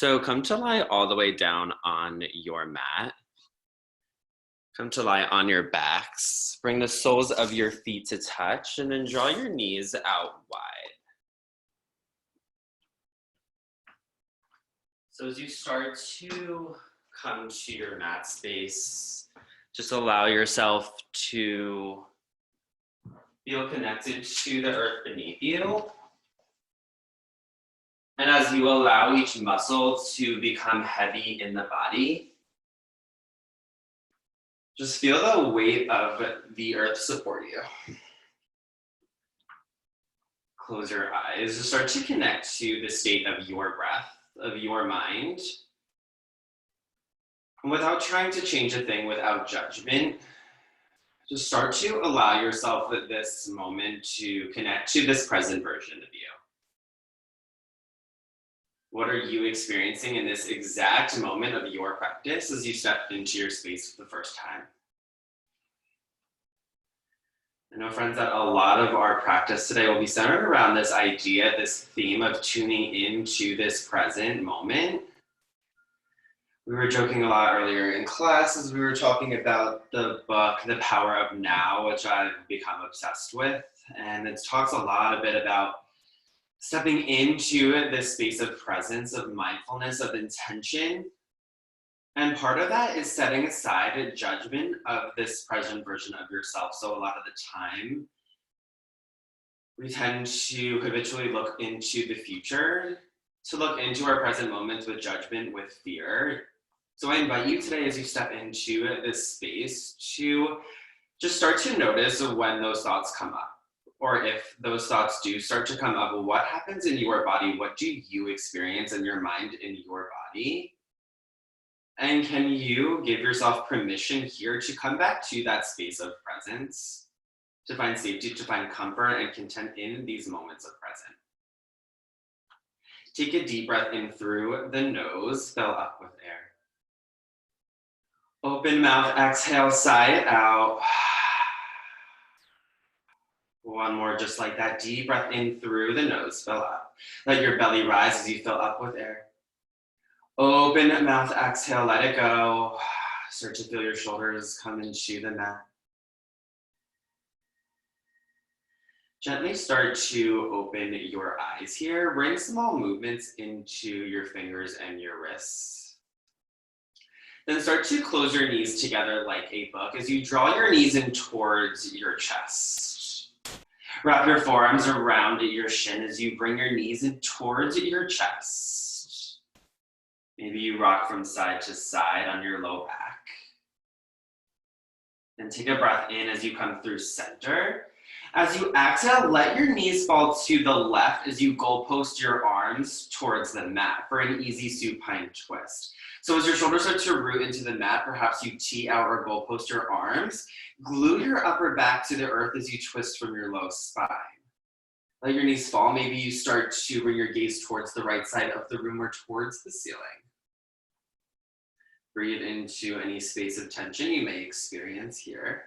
So come to lie all the way down on your mat. Come to lie on your backs. Bring the soles of your feet to touch and then draw your knees out wide. So as you start to come to your mat space, just allow yourself to feel connected to the earth beneath you. And as you allow each muscle to become heavy in the body, just feel the weight of the earth support you. Close your eyes. Just start to connect to the state of your breath, of your mind. And without trying to change a thing, without judgment, just start to allow yourself at this moment to connect to this present version of you. What are you experiencing in this exact moment of your practice as you step into your space for the first time? I know, friends, that a lot of our practice today will be centered around this idea, this theme of tuning into this present moment. We were joking a lot earlier in class as we were talking about the book, The Power of Now, which I've become obsessed with. And it talks a lot about stepping into this space of presence, of mindfulness, of intention. And part of that is setting aside a judgment of this present version of yourself. So a lot of the time, we tend to habitually look into the future, to look into our present moments with judgment, with fear. So I invite you today as you step into this space to just start to notice when those thoughts come up. Or if those thoughts do start to come up, what happens in your body? What do you experience in your mind, in your body? And can you give yourself permission here to come back to that space of presence, to find safety, to find comfort and content in these moments of present? Take a deep breath in through the nose, fill up with air. Open mouth, exhale, sigh it out. One more, just like that. Deep breath in through the nose, fill up. Let your belly rise as you fill up with air. Open mouth, exhale, let it go. Start to feel your shoulders come into the mat. Gently start to open your eyes here. Bring small movements into your fingers and your wrists. Then start to close your knees together like a book as you draw your knees in towards your chest. Wrap your forearms around your shin as you bring your knees in towards your chest. Maybe you rock from side to side on your low back. And take a breath in as you come through center. As you exhale, let your knees fall to the left as you goalpost your arms towards the mat for an easy supine twist. So as your shoulders start to root into the mat, perhaps you tee out or goalpost your arms. Glue your upper back to the earth as you twist from your low spine. Let your knees fall. Maybe you start to bring your gaze towards the right side of the room or towards the ceiling. Breathe into any space of tension you may experience here.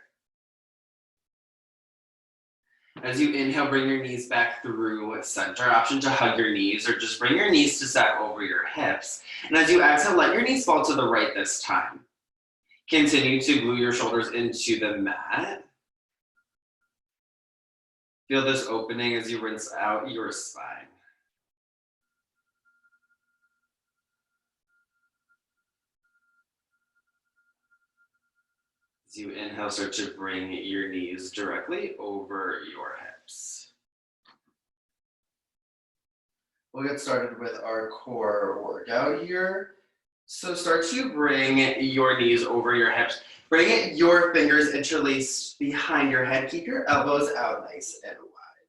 As you inhale, bring your knees back through center. Option to hug your knees or just bring your knees to stack over your hips. And as you exhale, let your knees fall to the right this time. Continue to glue your shoulders into the mat. Feel this opening as you rinse out your spine. As you inhale, start to bring your knees directly over your hips. We'll get started with our core workout here. So start to bring your knees over your hips. Bring your fingers interlaced behind your head. Keep your elbows out nice and wide.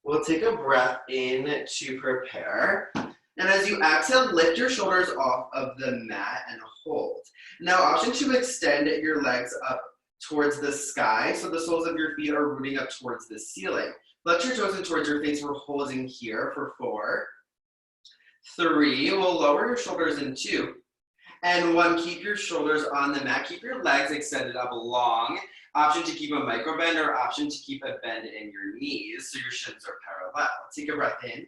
We'll take a breath in to prepare. And as you exhale, lift your shoulders off of the mat and hold. Now, option to extend your legs up towards the sky, so the soles of your feet are rooting up towards the ceiling. Let your toes in towards your face. We're holding here for 4, 3. We'll lower your shoulders in 2. And 1, keep your shoulders on the mat. Keep your legs extended up long. Option to keep a micro bend or option to keep a bend in your knees so your shins are parallel. Take a breath in.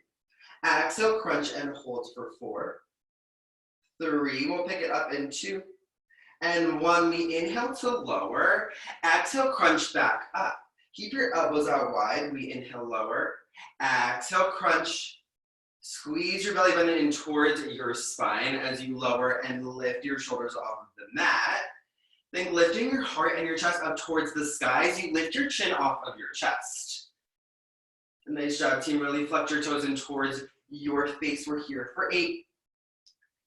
Exhale, crunch and hold for 4, 3, we'll pick it up in 2, and 1. We inhale to lower, exhale, crunch back up. Keep your elbows out wide, we inhale, lower, exhale, crunch. Squeeze your belly button in towards your spine as you lower and lift your shoulders off of the mat. Then lifting your heart and your chest up towards the sky as you lift your chin off of your chest. Nice job, team. Really flex your toes in towards your face. We're here for 8,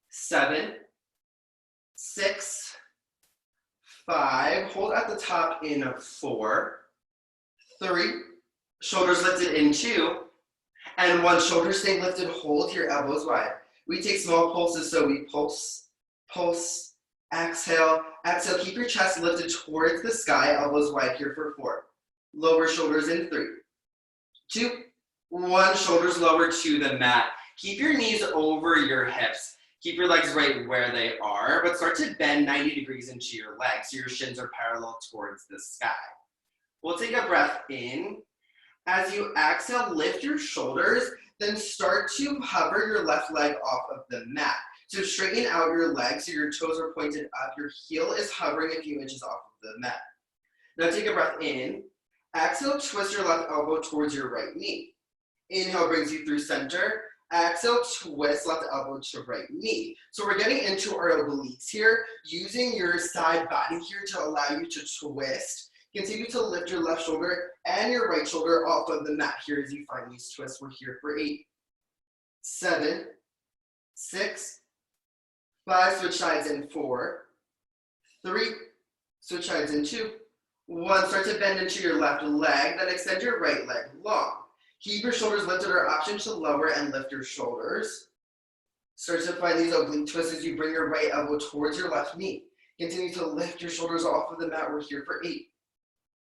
7, 6, 5. Hold at the top in 4, 3. Shoulders lifted in 2. And 1, shoulders stay lifted, hold your elbows wide. We take small pulses, so we pulse, pulse, exhale, exhale. Keep your chest lifted towards the sky, elbows wide here for 4. Lower shoulders in 3, 2, 1, shoulders lower to the mat. Keep your knees over your hips. Keep your legs right where they are, but start to bend 90 degrees into your legs so your shins are parallel towards the sky. We'll take a breath in. As you exhale, lift your shoulders, then start to hover your left leg off of the mat. So straighten out your legs so your toes are pointed up. Your heel is hovering a few inches off of the mat. Now take a breath in. Exhale, twist your left elbow towards your right knee. Inhale brings you through center. Exhale, twist left elbow to right knee. So we're getting into our obliques here, using your side body here to allow you to twist. Continue to lift your left shoulder and your right shoulder off of the mat here as you find these twists. We're here for 8, 7, 6, 5, switch sides in 4, 3, switch sides in 2, 1. Start to bend into your left leg, then extend your right leg long. Keep your shoulders lifted or option to lower and lift your shoulders. Start to find these oblique twists as you bring your right elbow towards your left knee. Continue to lift your shoulders off of the mat. We're here for 8,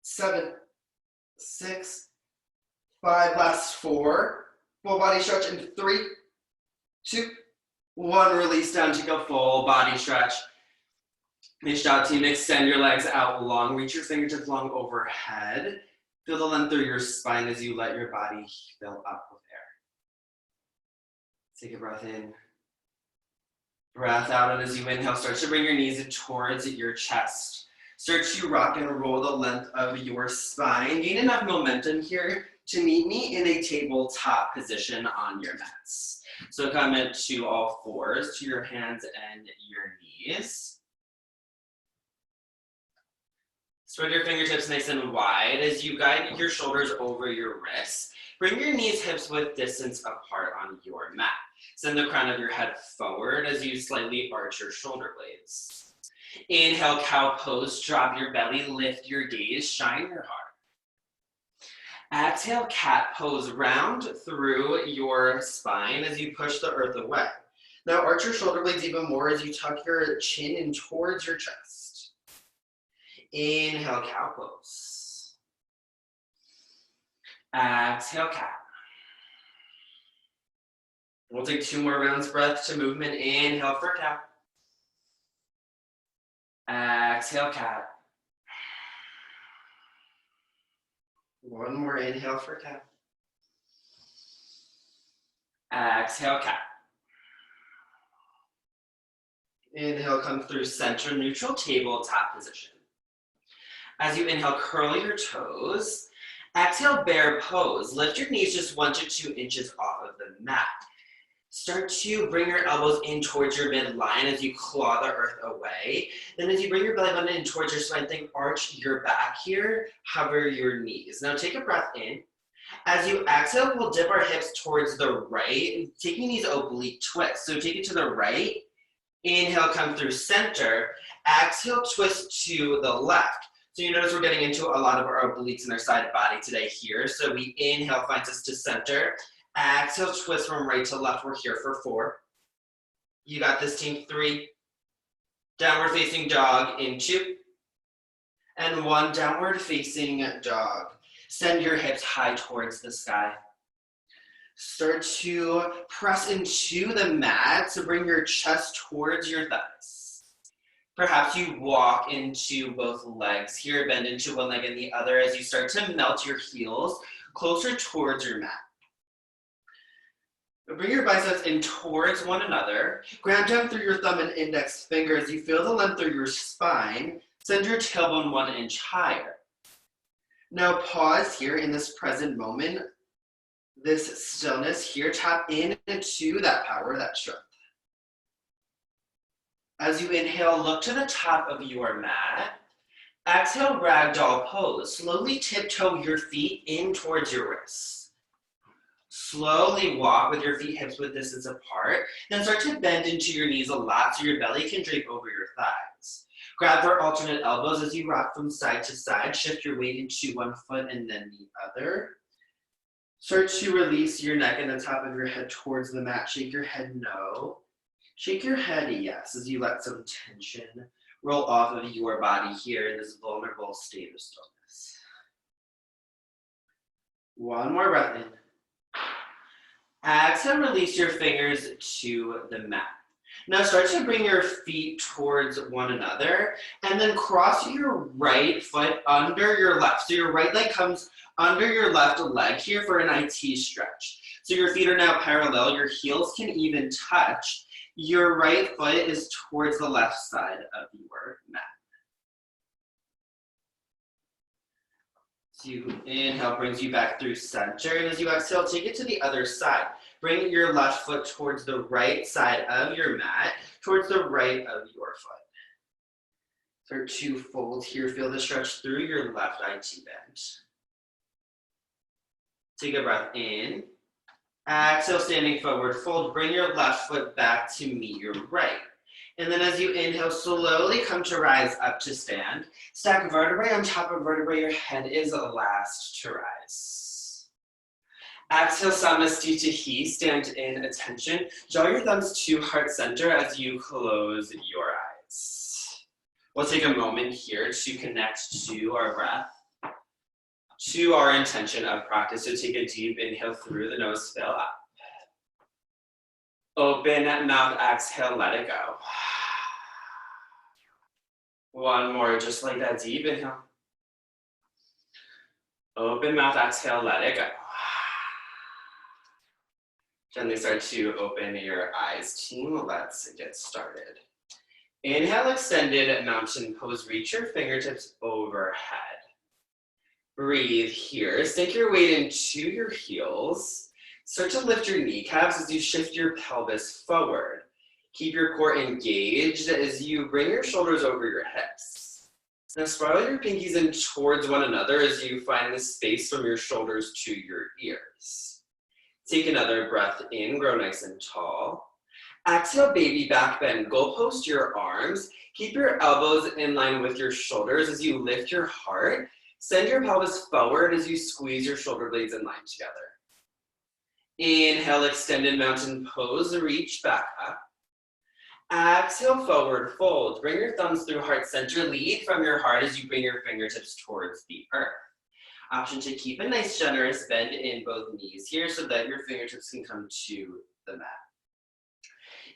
7, 6, 5, last 4. Full body stretch in 3, 2, 1. Release down, take a full body stretch. Nice job, team. Extend your legs out long. Reach your fingertips long overhead. Feel the length through your spine as you let your body fill up with air. Take a breath in. Breath out, and as you inhale, start to bring your knees in towards your chest. Start to rock and roll the length of your spine. Gain enough momentum here to meet me in a tabletop position on your mats. So come to all fours, to your hands and your knees. Spread your fingertips nice and wide as you guide your shoulders over your wrists. Bring your knees, hips width distance apart on your mat. Send the crown of your head forward as you slightly arch your shoulder blades. Inhale, cow pose, drop your belly, lift your gaze, shine your heart. Exhale, cat pose, round through your spine as you push the earth away. Now arch your shoulder blades even more as you tuck your chin in towards your chest. Inhale, cow pose. Exhale, cat. We'll take 2 more rounds breath to movement. Inhale for cat. Exhale, cat. 1 more inhale for cat. Exhale, cat. Inhale, come through center, neutral tabletop position. As you inhale, curl your toes. Exhale, bear pose. Lift your knees just 1 to 2 inches off of the mat. Start to bring your elbows in towards your midline as you claw the earth away. Then as you bring your belly button in towards your spine, think arch your back here, hover your knees. Now take a breath in. As you exhale, we'll dip our hips towards the right, taking these oblique twists. So take it to the right. Inhale, come through center. Exhale, twist to the left. So you notice we're getting into a lot of our obliques in our side body today here. So we inhale, finds us to center. Exhale, twist from right to left. We're here for 4. You got this, team. 3. Downward facing dog in 2. And 1, downward facing dog. Send your hips high towards the sky. Start to press into the mat to bring your chest towards your thighs. Perhaps you walk into both legs here, bend into one leg and the other as you start to melt your heels closer towards your mat. Bring your biceps in towards one another. Ground down through your thumb and index finger as you feel the length through your spine. Send your tailbone 1 inch higher. Now pause here in this present moment, this stillness here. Tap into that power, that strength. As you inhale, look to the top of your mat. Exhale, ragdoll pose. Slowly tiptoe your feet in towards your wrists. Slowly walk with your feet hips-width distance apart. Then start to bend into your knees a lot so your belly can drape over your thighs. Grab for alternate elbows as you rock from side to side. Shift your weight into one foot and then the other. Start to release your neck and the top of your head towards the mat. Shake your head no. Shake your head yes as you let some tension roll off of your body here in this vulnerable state of stillness. One more breath in. Exhale, release your fingers to the mat. Now start to bring your feet towards one another and then cross your right foot under your left. So your right leg comes under your left leg here for an IT stretch. So your feet are now parallel, your heels can even touch. Your right foot is towards the left side of your mat. So you inhale, brings you back through center, and as you exhale, take it to the other side. Bring your left foot towards the right side of your mat, towards the right of your foot. Start to fold here, feel the stretch through your left IT bend. Take a breath in. Exhale, standing forward, fold, bring your left foot back to meet your right. And then as you inhale, slowly come to rise up to stand. Stack vertebrae on top of vertebrae, your head is last to rise. Exhale, Samastitihi, stand in attention. Draw your thumbs to heart center as you close your eyes. We'll take a moment here to connect to our breath, to our intention of practice. So take a deep inhale through the nose, fill up. Open mouth, exhale, let it go. One more, just like that, deep inhale. Open mouth, exhale, let it go. Gently start to open your eyes, team. Let's get started. Inhale, extended mountain pose. Reach your fingertips overhead. Breathe here. Sink your weight into your heels. Start to lift your kneecaps as you shift your pelvis forward. Keep your core engaged as you bring your shoulders over your hips. Now spiral your pinkies in towards one another as you find the space from your shoulders to your ears. Take another breath in, grow nice and tall. Exhale, baby back bend. Go post your arms. Keep your elbows in line with your shoulders as you lift your heart. Send your pelvis forward as you squeeze your shoulder blades in line together. Inhale, extended mountain pose, reach back up. Exhale, forward fold. Bring your thumbs through heart center. Lead from your heart as you bring your fingertips towards the earth. Option to keep a nice generous bend in both knees here so that your fingertips can come to the mat.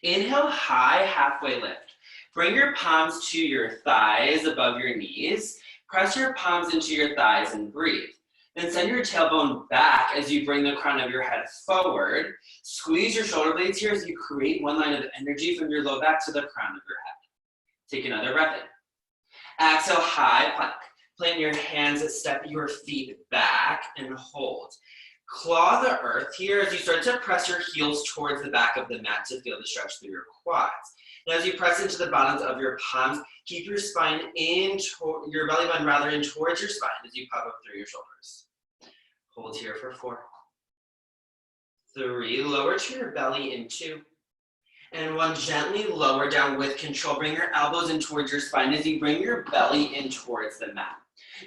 Inhale, high halfway lift. Bring your palms to your thighs above your knees. Press your palms into your thighs and breathe. Then send your tailbone back as you bring the crown of your head forward. Squeeze your shoulder blades here as you create one line of energy from your low back to the crown of your head. Take another breath in. Exhale, high plank. Plant your hands, step your feet back and hold. Claw the earth here as you start to press your heels towards the back of the mat to feel the stretch through your quads. And as you press into the bottoms of your palms, keep your spine in, your belly button rather, in towards your spine as you pop up through your shoulders. Hold here for 4, 3, lower to your belly in 2, and 1, gently lower down with control. Bring your elbows in towards your spine as you bring your belly in towards the mat.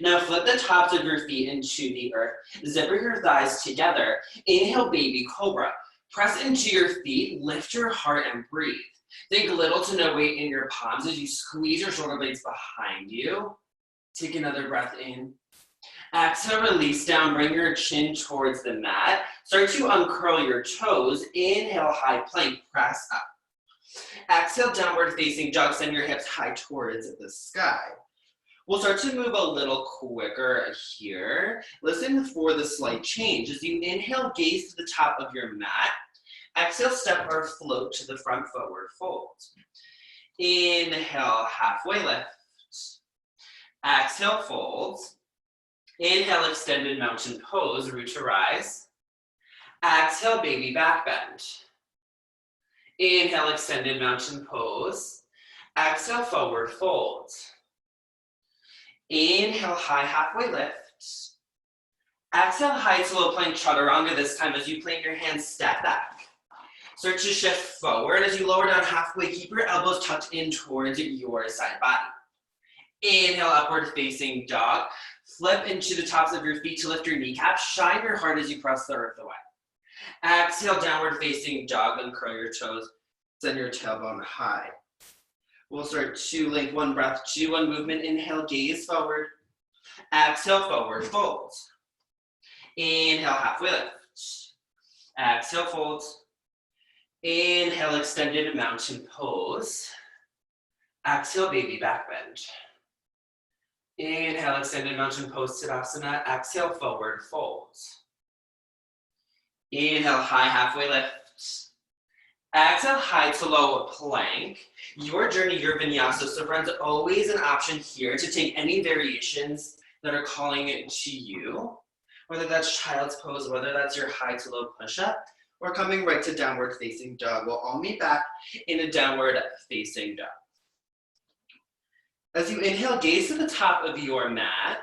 Now flip the tops of your feet into the earth. Zipper your thighs together. Inhale, baby cobra. Press into your feet, lift your heart and breathe. Think little to no weight in your palms as you squeeze your shoulder blades behind you. Take another breath in. Exhale, release down, bring your chin towards the mat. Start to uncurl your toes. Inhale, high plank, press up. Exhale, downward facing dog, send your hips high towards the sky. We'll start to move a little quicker here. Listen for the slight change. As you inhale, gaze to the top of your mat. Exhale, step or float to the front, forward fold. Inhale, halfway lift. Exhale, fold. Inhale, extended mountain pose, root to rise. Exhale, baby back bend. Inhale, extended mountain pose. Exhale, forward fold. Inhale, high halfway lift. Exhale, high to low plank chaturanga this time. As you plant your hands, step back. Start to shift forward. As you lower down halfway, keep your elbows tucked in towards your side body. Inhale, upward facing dog. Flip into the tops of your feet to lift your kneecaps. Shine your heart as you press the earth away. Exhale, downward facing dog, then curl your toes. Send your tailbone high. We'll start to link one breath to one movement. Inhale, gaze forward. Exhale, forward fold. Inhale, halfway lift. Exhale, fold. Inhale, extended mountain pose. Exhale, baby back bend. Inhale, extended mountain pose, Tadasana. Exhale, forward fold. Inhale, high halfway lift. Exhale, high to low plank. Your journey, your vinyasa. So friends, always an option here to take any variations that are calling it to you, whether that's child's pose, whether that's your high to low push-up, or coming right to downward facing dog. We'll all meet back in a downward facing dog. As you inhale, gaze to the top of your mat.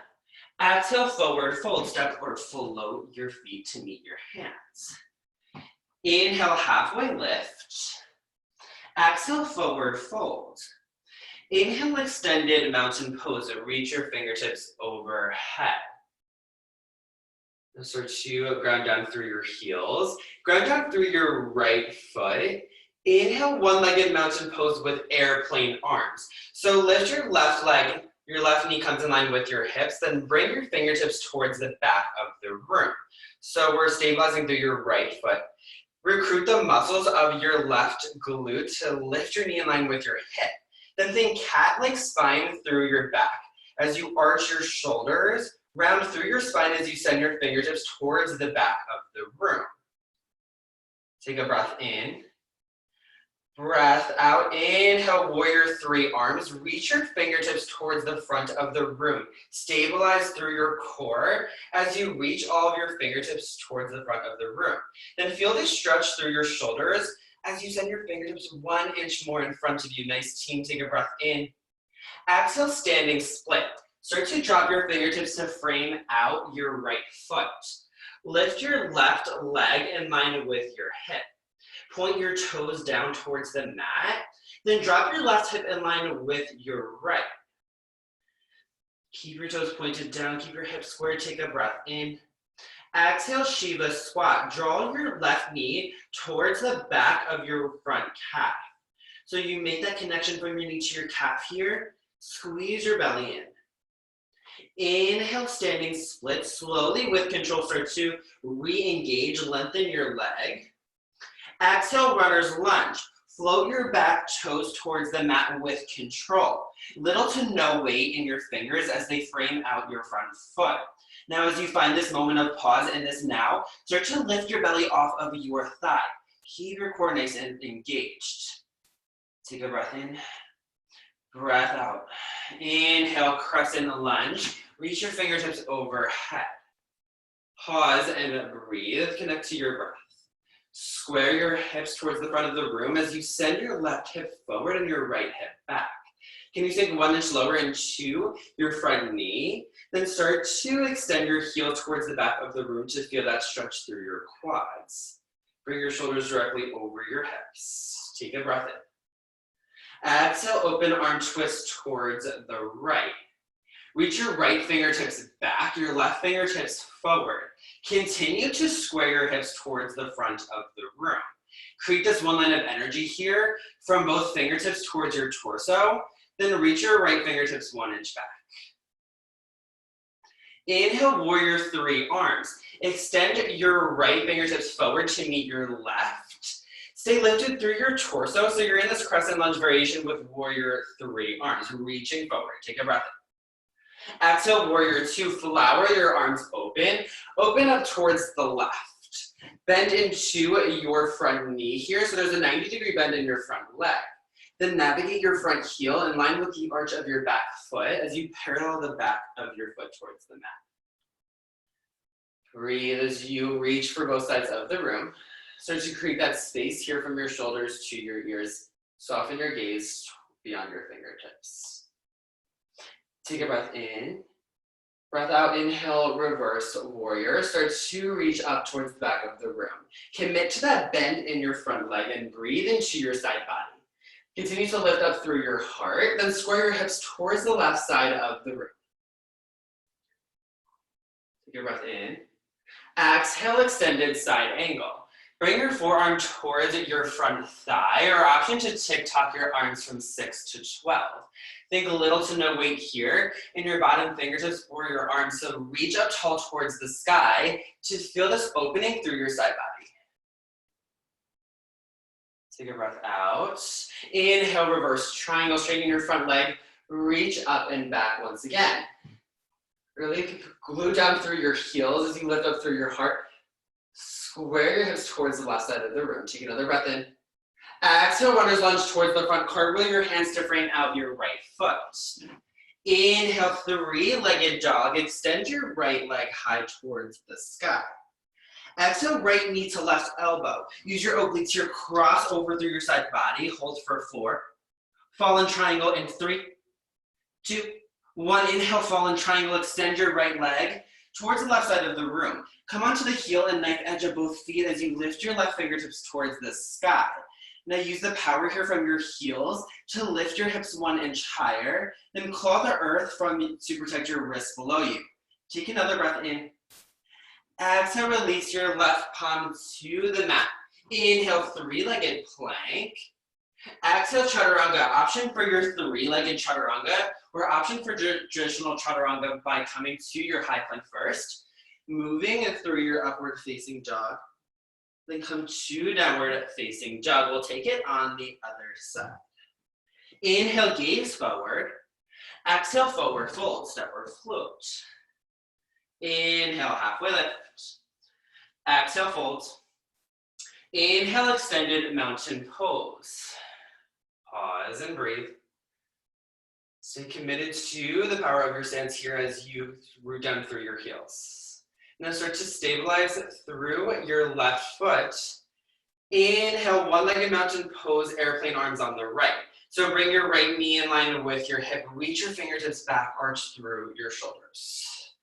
Exhale, forward fold, step or float your feet to meet your hands. Inhale, halfway lift. Exhale, forward fold. Inhale, extended mountain pose. Reach your fingertips overhead. Start to ground down through your heels. Ground down through your right foot. Inhale, one-legged mountain pose with airplane arms. So lift your left leg, your left knee comes in line with your hips, then bring your fingertips towards the back of the room. So we're stabilizing through your right foot. Recruit the muscles of your left glute to lift your knee in line with your hip. Then think cat-like spine through your back. As you arch your shoulders, round through your spine as you send your fingertips towards the back of the room. Take a breath in. Breath out. Inhale, warrior three, arms. Reach your fingertips towards the front of the room. Stabilize through your core as you reach all of your fingertips towards the front of the room. Then feel this stretch through your shoulders as you send your fingertips 1 inch more in front of you. Nice team. Take a breath in. Exhale, standing split. Start to drop your fingertips to frame out your right foot. Lift your left leg in line with your hip. Point your toes down towards the mat. Then drop your left hip in line with your right. Keep your toes pointed down. Keep your hips squared. Take a breath in. Exhale, Shiva squat. Draw your left knee towards the back of your front calf. So you make that connection from your knee to your calf here. Squeeze your belly in. Inhale, standing split. Slowly with control, start to re-engage. Lengthen your leg. Exhale, runner's lunge. Float your back toes towards the mat with control. Little to no weight in your fingers as they frame out your front foot. Now, as you find this moment of pause in this now, start to lift your belly off of your thigh. Keep your core nice and engaged. Take a breath in. Breath out. Inhale, crescent lunge. Reach your fingertips overhead. Pause and breathe. Connect to your breath. Square your hips towards the front of the room as you send your left hip forward and your right hip back. Can you sink 1 inch lower into your front knee? Then start to extend your heel towards the back of the room to feel that stretch through your quads. Bring your shoulders directly over your hips. Take a breath in. Exhale, open arm twist towards the right. Reach your right fingertips back, your left fingertips forward. Continue to square your hips towards the front of the room. Create this one line of energy here from both fingertips towards your torso. Then reach your right fingertips 1 inch back. Inhale, warrior three, arms. Extend your right fingertips forward to meet your left. Stay lifted through your torso. So you're in this crescent lunge variation with warrior three, arms. Reaching forward. Take a breath in. Exhale, warrior two, flower your arms open. Open up towards the left. Bend into your front knee here. So there's a 90-degree bend in your front leg. Then navigate your front heel in line with the arch of your back foot as you parallel the back of your foot towards the mat. Breathe as you reach for both sides of the room. Start to create that space here from your shoulders to your ears. Soften your gaze beyond your fingertips. Take a breath in. Breath out, inhale, reverse warrior. Start to reach up towards the back of the room. Commit to that bend in your front leg and breathe into your side body. Continue to lift up through your heart, then square your hips towards the left side of the room. Take a breath in. Exhale, extended side angle. Bring your forearm towards your front thigh, or option to tick-tock your arms from 6 to 12. Think little to no weight here in your bottom fingertips or your arms, so reach up tall towards the sky to feel this opening through your side body. Take a breath out. Inhale, reverse triangle, straighten your front leg, reach up and back once again. Really glue down through your heels as you lift up through your heart. Square your hips towards the left side of the room. Take another breath in. Exhale, runner's lunge towards the front. Cartwheel your hands to frame out your right foot. Inhale, three-legged dog. Extend your right leg high towards the sky. Exhale, right knee to left elbow. Use your obliques here. Cross over through your side body. Hold for 4. Fallen triangle in 3, 2, 1. Inhale, fallen triangle. Extend your right leg towards the left side of the room. Come onto the heel and knife edge of both feet as you lift your left fingertips towards the sky. Now use the power here from your heels to lift your hips 1 inch higher, then claw the earth to protect your wrists below you. Take another breath in. Exhale, release your left palm to the mat. Inhale, three-legged plank. Exhale, chaturanga. Option for your three-legged chaturanga, or option for traditional chaturanga by coming to your high plank first, moving through your upward facing dog, then come to downward facing dog. We'll take it on the other side. Inhale, gaze forward. Exhale, forward fold, step or float. Inhale, halfway lift. Exhale, fold. Inhale, extended mountain pose. Pause and breathe. Stay committed to the power of your stance here as you root down through your heels. Now start to stabilize through your left foot. Inhale, one-legged mountain pose, airplane arms on the right. So bring your right knee in line with your hip. Reach your fingertips back, arch through your shoulders.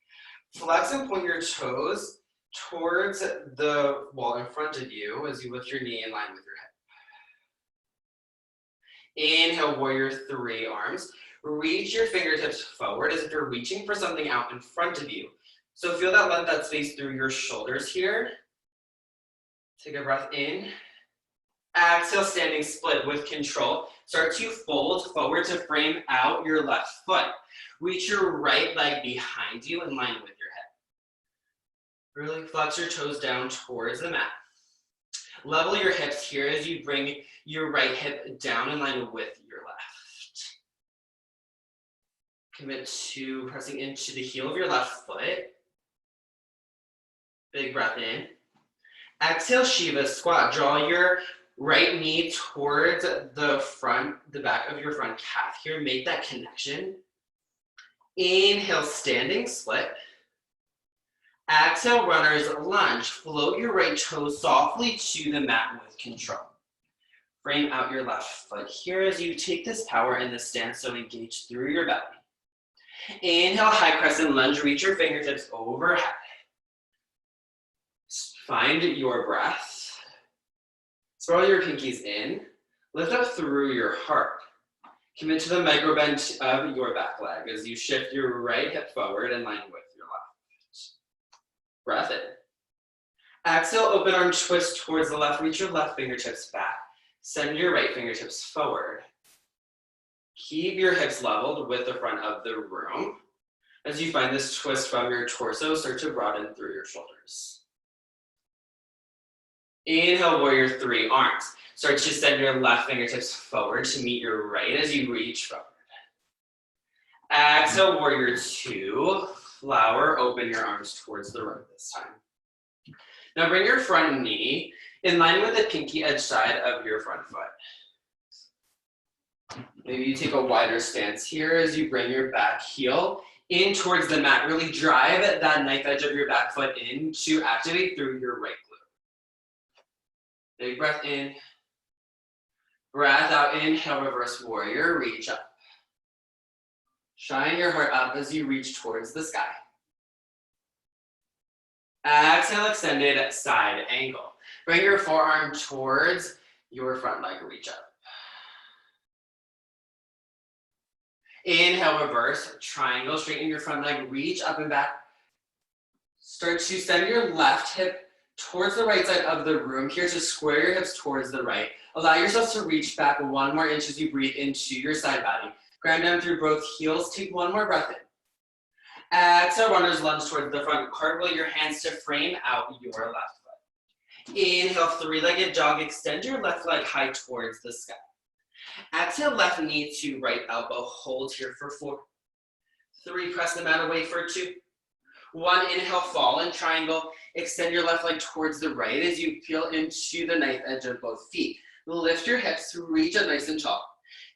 Flex and point your toes towards the wall in front of you as you lift your knee in line with your hip. Inhale, warrior 3 arms. Reach your fingertips forward as if you're reaching for something out in front of you. So feel that length, that space through your shoulders here. Take a breath in. Exhale, standing split with control. Start to fold forward to frame out your left foot. Reach your right leg behind you in line with your head. Really flex your toes down towards the mat. Level your hips here as you bring your right hip down in line with your left. Commit to pressing into the heel of your left foot. Big breath in. Exhale, Shiva squat. Draw your right knee towards the back of your front calf here. Make that connection. Inhale, standing split. Exhale, runner's lunge. Float your right toes softly to the mat with control. Frame out your left foot here as you take this power in the stance, so engage through your belly. Inhale, high crescent lunge. Reach your fingertips overhead. Find your breath. Sprawl your pinkies in. Lift up through your heart. Commit to the micro bend of your back leg as you shift your right hip forward in line with your left. Breath in. Exhale, open arm twist towards the left. Reach your left fingertips back. Send your right fingertips forward. Keep your hips leveled with the front of the room. As you find this twist from your torso, start to broaden through your shoulders. Inhale, warrior 3 arms. Start to send your left fingertips forward to meet your right as you reach forward. Exhale, warrior 2, flower, open your arms towards the room this time. Now bring your front knee in line with the pinky edge side of your front foot. Maybe you take a wider stance here as you bring your back heel in towards the mat. Really drive that knife edge of your back foot in to activate through your right glute. Big breath in. Breath out, inhale, reverse warrior, reach up. Shine your heart up as you reach towards the sky. Exhale, extended side angle. Bring your forearm towards your front leg, reach up. Inhale, reverse, triangle, straighten your front leg, reach up and back. Start to send your left hip towards the right side of the room here, to square your hips towards the right. Allow yourself to reach back 1 more inch as you breathe into your side body. Ground down through both heels, take 1 more breath in. Exhale, runner's lunge towards the front. Cartwheel your hands to frame out your left foot. Inhale, 3-legged jog, extend your left leg high towards the sky. Exhale, left knee to right elbow, hold here for 4. 3, press the mat away for 2. 1, inhale, fall in triangle. Extend your left leg towards the right as you peel into the knife edge of both feet. Lift your hips, reach up nice and tall.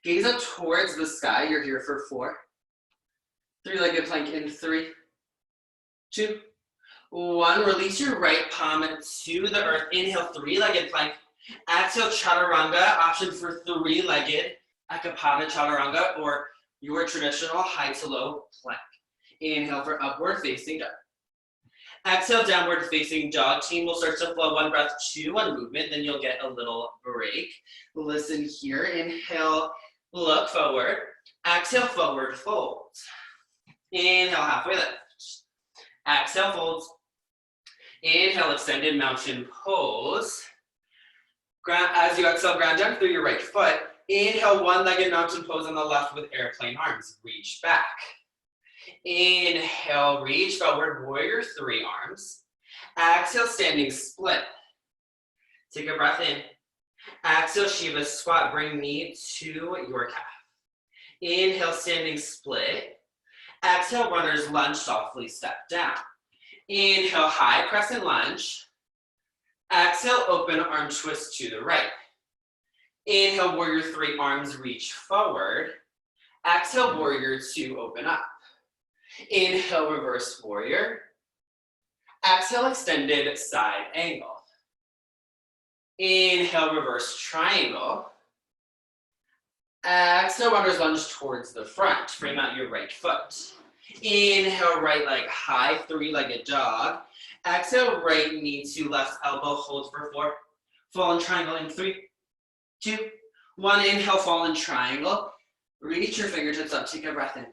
Gaze up towards the sky, you're here for 4. 3-legged plank in 3, 2, 1. Release your right palm to the earth. Inhale, 3-legged plank. Exhale, chaturanga, option for 3-legged, ekapada chaturanga, or your traditional high to low plank. Inhale for upward facing dog. Exhale, downward facing dog. Team will start to flow 1 breath to 1 movement, then you'll get a little break. Listen here, inhale, look forward. Exhale, forward fold. Inhale, halfway lift. Exhale, folds. Inhale, extended mountain pose. As you exhale, ground down through your right foot. Inhale, 1-legged mountain pose on the left with airplane arms. Reach back. Inhale, reach forward, warrior 3 arms. Exhale, standing split. Take a breath in. Exhale, Shiva squat, bring knee to your calf. Inhale, standing split. Exhale, runner's lunge, softly step down. Inhale, high crescent lunge. Exhale, open arm twist to the right. Inhale, warrior 3 arms reach forward. Exhale, warrior 2, open up. Inhale, reverse warrior. Exhale, extended side angle. Inhale, reverse triangle. Exhale, runner's lunge towards the front. Frame out your right foot. Inhale, right leg high, 3-legged dog. Exhale, right knee to left elbow, hold for 4. Fallen triangle in 3, 2, 1. Inhale, fallen triangle. Reach your fingertips up, take a breath in.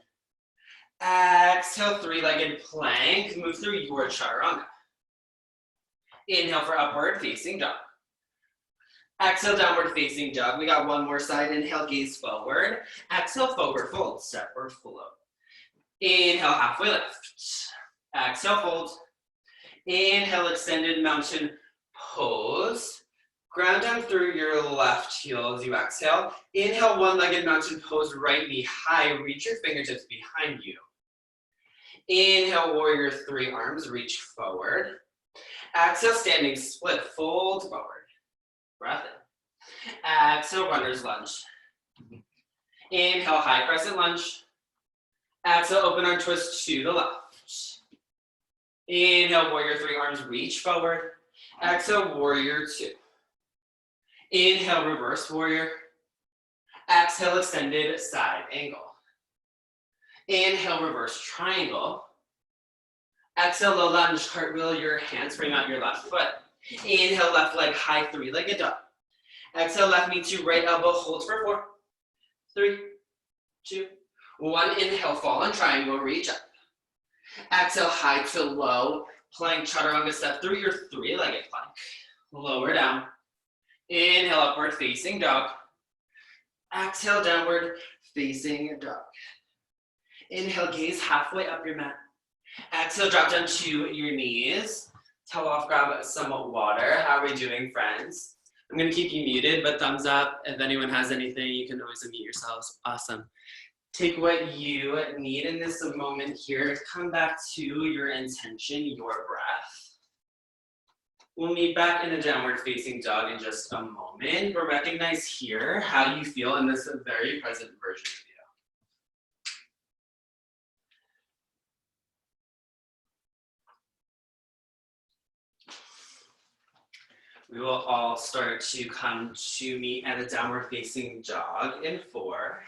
Exhale, 3-legged plank, move through your chaturanga. Inhale for upward facing dog. Exhale, downward facing dog. We got 1 more side. Inhale, gaze forward. Exhale, forward fold, step or flow. Inhale, halfway lift. Exhale, fold. Inhale, extended mountain pose. Ground down through your left heel as you exhale. Inhale, 1-legged mountain pose, right knee high. Reach your fingertips behind you. Inhale, warrior 3 arms, reach forward. Exhale, standing split, fold forward. Breath in. Exhale, runner's lunge. Inhale, high crescent lunge. Exhale, open arm twist to the left. Inhale, warrior 3 arms, reach forward. Exhale, warrior 2. Inhale, reverse warrior. Exhale, extended side angle. Inhale, reverse triangle. Exhale, low lunge, cartwheel your hands, bring out your left foot. Inhale, left leg high, 3-legged dog. Exhale, left knee to right elbow, hold for 4, 3, 2, 1. Inhale, fallen triangle, reach up. Exhale, high to low, plank chaturanga, step through your 3-legged plank. Lower down. Inhale, upward facing dog. Exhale, downward facing dog. Inhale, gaze halfway up your mat. Exhale, drop down to your knees. Towel off, grab some water. How are we doing, friends? I'm gonna keep you muted, but thumbs up. If anyone has anything, you can always unmute yourselves. Awesome. Take what you need in this moment here to come back to your intention, your breath. We'll meet back in a downward facing dog in just a moment, but recognize here how you feel in this very present version of you. We will all start to come to meet at a downward facing dog in 4.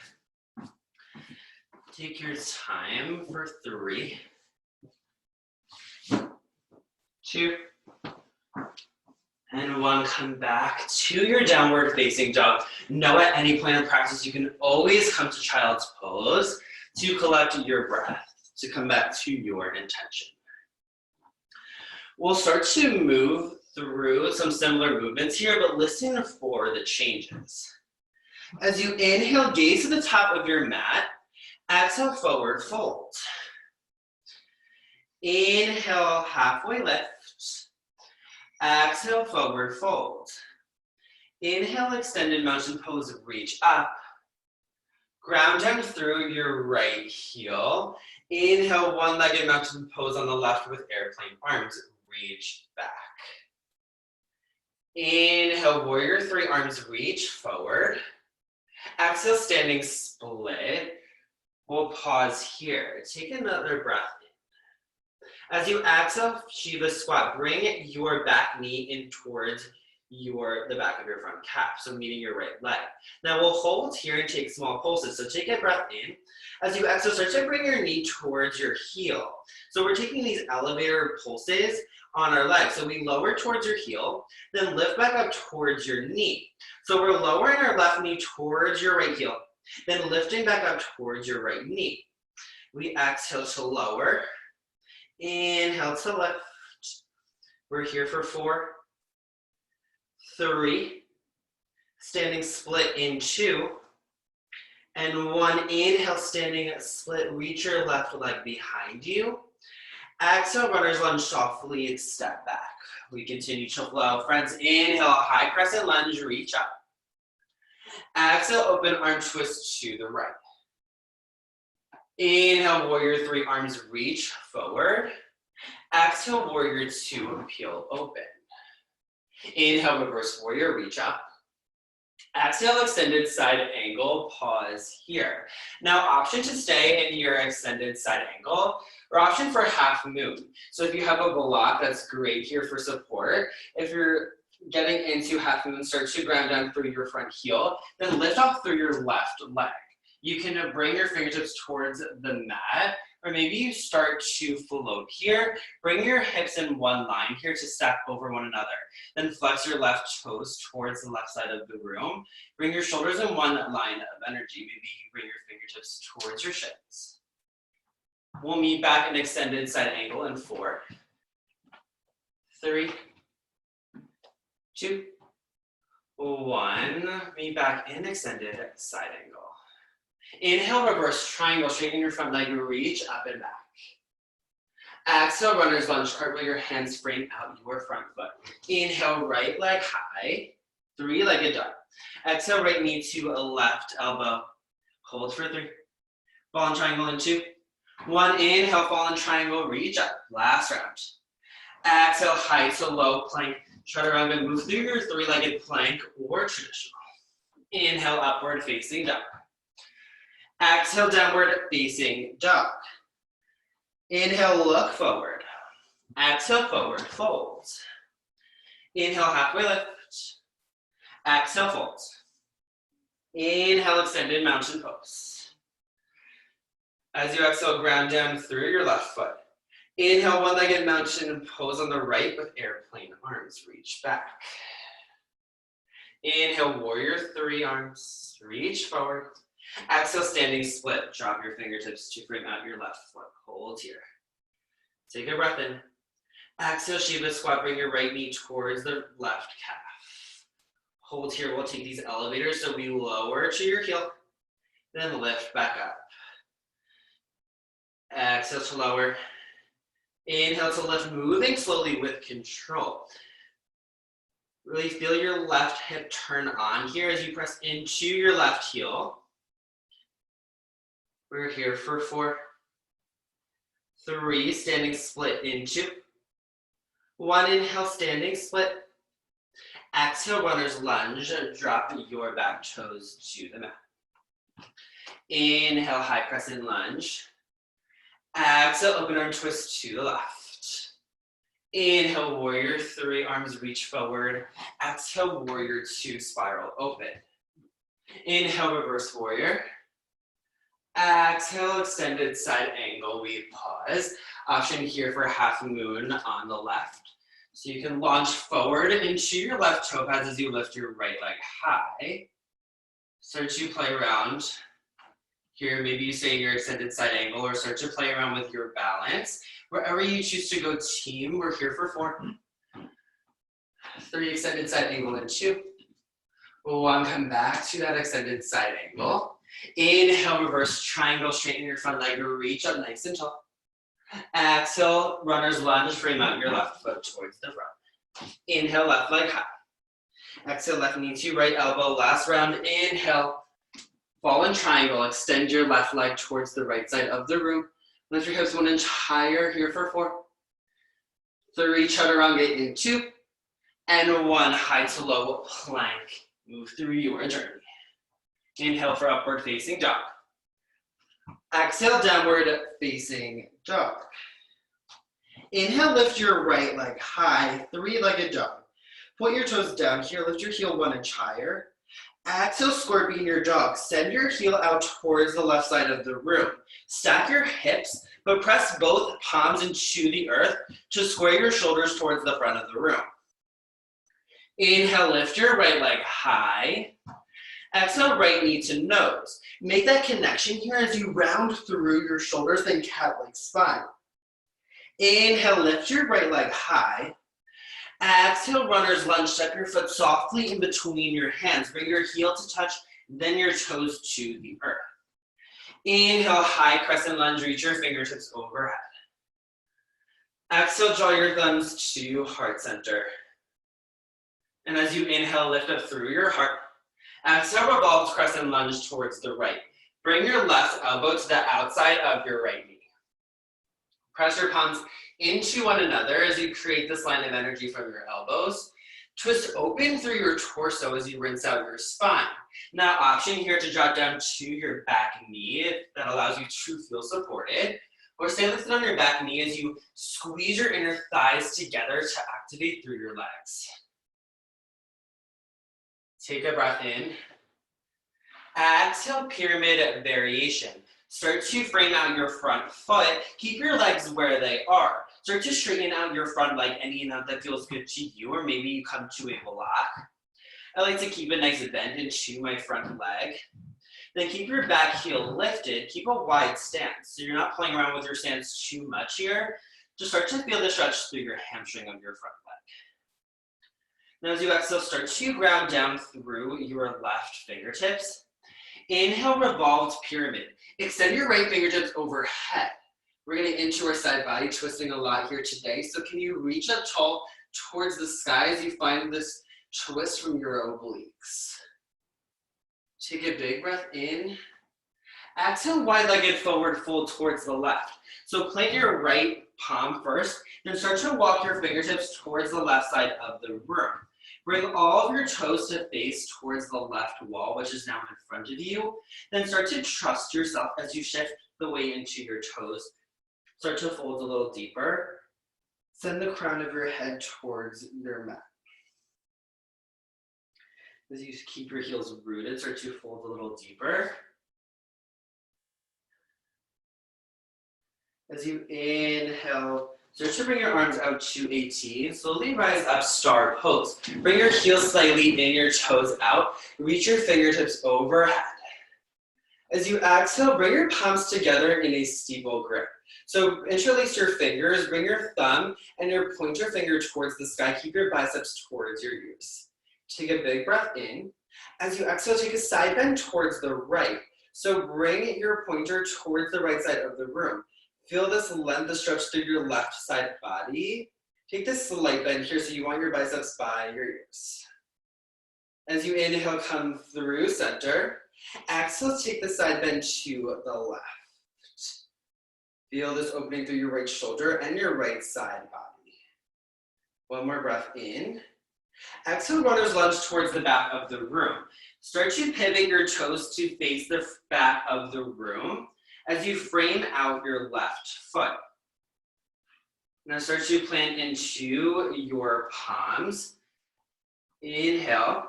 Take your time for 3, 2, and 1. Come back to your downward facing dog. Know at any point in practice, you can always come to child's pose to collect your breath, to come back to your intention. We'll start to move through some similar movements here, but listen for the changes. As you inhale, gaze to the top of your mat. Exhale, forward fold. Inhale, halfway lift. Exhale, forward fold. Inhale, extended mountain pose, reach up. Ground down through your right heel. Inhale, one-legged mountain pose on the left with airplane arms, reach back. Inhale, warrior 3, arms reach forward. Exhale, standing split. We'll pause here. Take another breath in. As you exhale, Shiva squat, bring your back knee in towards the back of your front calf, so meeting your right leg. Now we'll hold here and take small pulses. So take a breath in. As you exhale, start to bring your knee towards your heel. So we're taking these elevator pulses on our legs. So we lower towards your heel, then lift back up towards your knee. So we're lowering our left knee towards your right heel, then lifting back up towards your right knee. We exhale to lower. Inhale to lift. We're here for 4, 3, standing split in 2, and 1. Inhale, standing split, reach your left leg behind you. Exhale, runner's lunge, softly step back. We continue to flow. Friends, inhale, high crescent lunge, reach up. Exhale, open arm twist to the right. Inhale, warrior 3, arms reach forward. Exhale, warrior 2, peel open. Inhale, reverse warrior, reach up. Exhale, extended side angle, pause here. Now, option to stay in your extended side angle, or option for half moon. So if you have a block, that's great here for support. If you're getting into half moon, start to ground down through your front heel, then lift off through your left leg. You can bring your fingertips towards the mat, or maybe you start to float here. Bring your hips in one line here to stack over one another. Then flex your left toes towards the left side of the room. Bring your shoulders in one line of energy. Maybe you bring your fingertips towards your shins. We'll meet back in extended side angle in 4, 3, 2, 1. Meet back in extended side angle. Inhale, reverse triangle, straighten your front leg, reach up and back. Exhale, runner's lunge, cartwheel your hands, frame out your front foot. Inhale, right leg high, 3-legged dog. Exhale, right knee to a left elbow. Hold for 3. Fallen triangle in 2. 1, inhale, fallen triangle, reach up. Last round. Exhale, high to low plank. Chaturanga and move through your 3-legged plank or traditional. Inhale, upward facing dog. Exhale, downward facing dog. Inhale, look forward. Exhale, forward fold. Inhale, halfway lift. Exhale, fold. Inhale, extended mountain pose. As you exhale, ground down through your left foot. Inhale, one-legged mountain pose on the right with airplane arms, reach back. Inhale, warrior 3, arms, reach forward. Exhale, standing split. Drop your fingertips to frame out your left foot. Hold here. Take a breath in. Exhale, Shiva squat. Bring your right knee towards the left calf. Hold here. We'll take these elevators. So we lower to your heel, then lift back up. Exhale to lower. Inhale to lift, moving slowly with control. Really feel your left hip turn on here as you press into your left heel. We're here for 4, 3, standing split in 2, One, inhale, standing split. Exhale, runner's lunge. Drop your back toes to the mat. Inhale, high crescent lunge. Exhale, open arm twist to the left. Inhale, warrior three, arms reach forward. Exhale, warrior two, spiral open. Inhale, reverse warrior. Exhale, extended side angle, we pause. Option here for half moon on the left. So you can launch forward into your left toe pads as you lift your right leg high. Start to play around. Here, maybe you stay in your extended side angle or start to play around with your balance. Wherever you choose to go team, we're here for 4. 3, extended side angle and 2. 1, come back to that extended side angle. Inhale, reverse triangle, straighten your front leg, reach up nice and tall. Exhale, runner's lunge, frame out your left foot towards the front. Inhale, left leg high. Exhale, left knee to right elbow. Last round, inhale, fallen triangle, extend your left leg towards the right side of the room. Lift your hips 1 inch higher, here for 4. 3, chaturanga in 2. And 1, high to low plank. Move through your journey. Inhale for upward facing dog. Exhale, downward facing dog. Inhale, lift your right leg high, 3-legged dog. Point your toes down here, lift your heel 1 inch higher. Exhale, scorpion your dog. Send your heel out towards the left side of the room. Stack your hips, but press both palms into the earth to square your shoulders towards the front of the room. Inhale, lift your right leg high. Exhale, right knee to nose. Make that connection here as you round through your shoulders, then cat-like spine. Inhale, lift your right leg high. Exhale, runner's lunge. Step your foot softly in between your hands. Bring your heel to touch, then your toes to the earth. Inhale, high crescent lunge. Reach your fingertips overhead. Exhale, draw your thumbs to heart center. And as you inhale, lift up through your heart. Exhale, revolve crescent lunge towards the right. Bring your left elbow to the outside of your right knee. Press your palms into one another as you create this line of energy from your elbows. Twist open through your torso as you rinse out your spine. Now, option here to drop down to your back knee. That allows you to feel supported. Or stay lifted on your back knee as you squeeze your inner thighs together to activate through your legs. Take a breath in. Exhale, pyramid variation. Start to frame out your front foot. Keep your legs where they are. Start to straighten out your front leg any amount that feels good to you, or maybe you come to a block. I like to keep a nice bend into my front leg. Then keep your back heel lifted. Keep a wide stance. So you're not playing around with your stance too much here. Just start to feel the stretch through your hamstring of your front leg. Now as you exhale, start to ground down through your left fingertips. Inhale, revolved pyramid. Extend your right fingertips overhead. We're getting into our side body twisting a lot here today. So can you reach up tall towards the sky as you find this twist from your obliques? Take a big breath in. Exhale, wide-legged forward fold towards the left. So plant your right palm first, then start to walk your fingertips towards the left side of the room. Bring all of your toes to face towards the left wall, which is now in front of you. Then start to trust yourself as you shift the weight into your toes. Start to fold a little deeper. Send the crown of your head towards your mat. As you keep your heels rooted, start to fold a little deeper. As you inhale, start to bring your arms out to a T. Slowly rise up, star pose. Bring your heels slightly in, your toes out. Reach your fingertips overhead. As you exhale, bring your palms together in a steeple grip. So interlace your fingers, bring your thumb and your pointer finger towards the sky. Keep your biceps towards your ears. Take a big breath in. As you exhale, take a side bend towards the right. So bring your pointer towards the right side of the room. Feel this length, the stretch through your left side body. Take this slight bend here, so you want your biceps by your ears. As you inhale, come through center. Exhale, take the side bend to the left. Feel this opening through your right shoulder and your right side body. One more breath in. Exhale, runner's lunge towards the back of the room. Start to pivot your toes to face the back of the room as you frame out your left foot. Now start to plant into your palms. Inhale.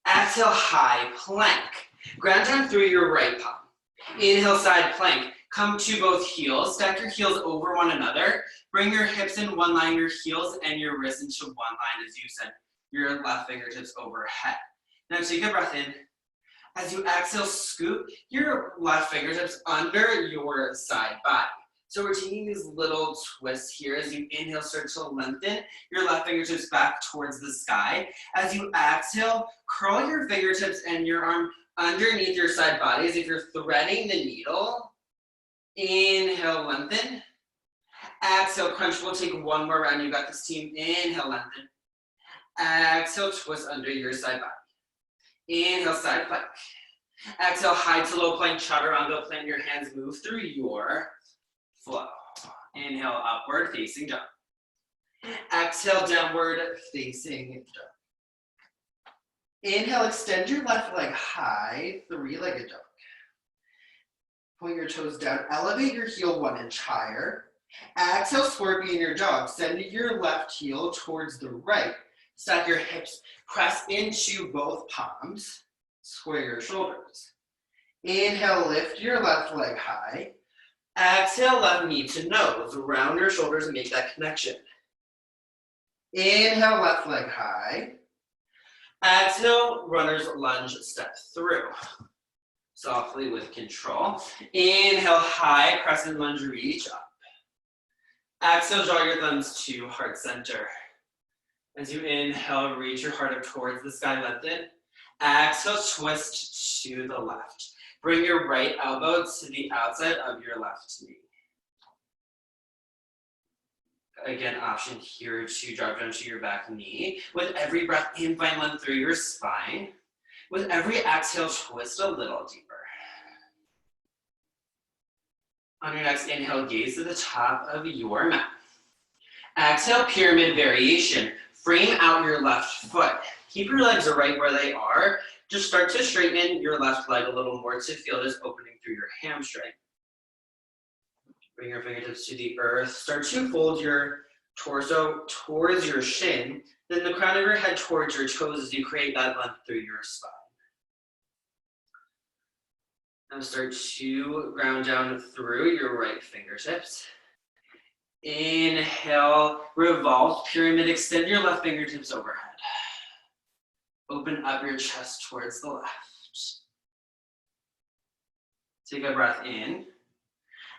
Exhale, high plank. Ground down through your right palm. Inhale, side plank. Come to both heels. Stack your heels over one another. Bring your hips in one line, your heels and your wrists into one line as you send your left fingertips overhead. Now take a breath in. As you exhale, scoop your left fingertips under your side body. So we're taking these little twists here. As you inhale, start to lengthen your left fingertips back towards the sky. As you exhale, curl your fingertips and your arm underneath your side body as if you're threading the needle. Inhale, lengthen. Exhale, crunch. We'll take one more round. You got this, team. Inhale, lengthen. Exhale, twist under your side body. Inhale, side plank. Exhale, high to low plank, chaturanga. Plant your hands, move through your flow. Inhale, upward facing dog. Exhale, downward facing dog. Inhale, extend your left leg high, three-legged dog. Point your toes down, elevate your heel 1 inch higher. Exhale, scorpion your dog. Send your left heel towards the right. Stack your hips, press into both palms. Square your shoulders. Inhale, lift your left leg high. Exhale, left knee to nose. Round your shoulders and make that connection. Inhale, left leg high. Exhale, runner's lunge, step through. Softly with control. Inhale, high crescent lunge, reach up. Exhale, draw your thumbs to heart center. As you inhale, reach your heart up towards the sky, lengthen. Exhale, twist to the left. Bring your right elbow to the outside of your left knee. Again, option here to drop down to your back knee. With every breath in, find length through your spine. With every exhale, twist a little deeper. On your next inhale, gaze to the top of your mat. Exhale, pyramid variation. Frame out your left foot. Keep your legs right where they are. Just start to straighten your left leg a little more to feel this opening through your hamstring. Bring your fingertips to the earth. Start to fold your torso towards your shin. Then the crown of your head towards your toes as you create that length through your spine. Now start to ground down through your right fingertips. Inhale, revolve, pyramid, extend your left fingertips overhead. Open up your chest towards the left. Take a breath in.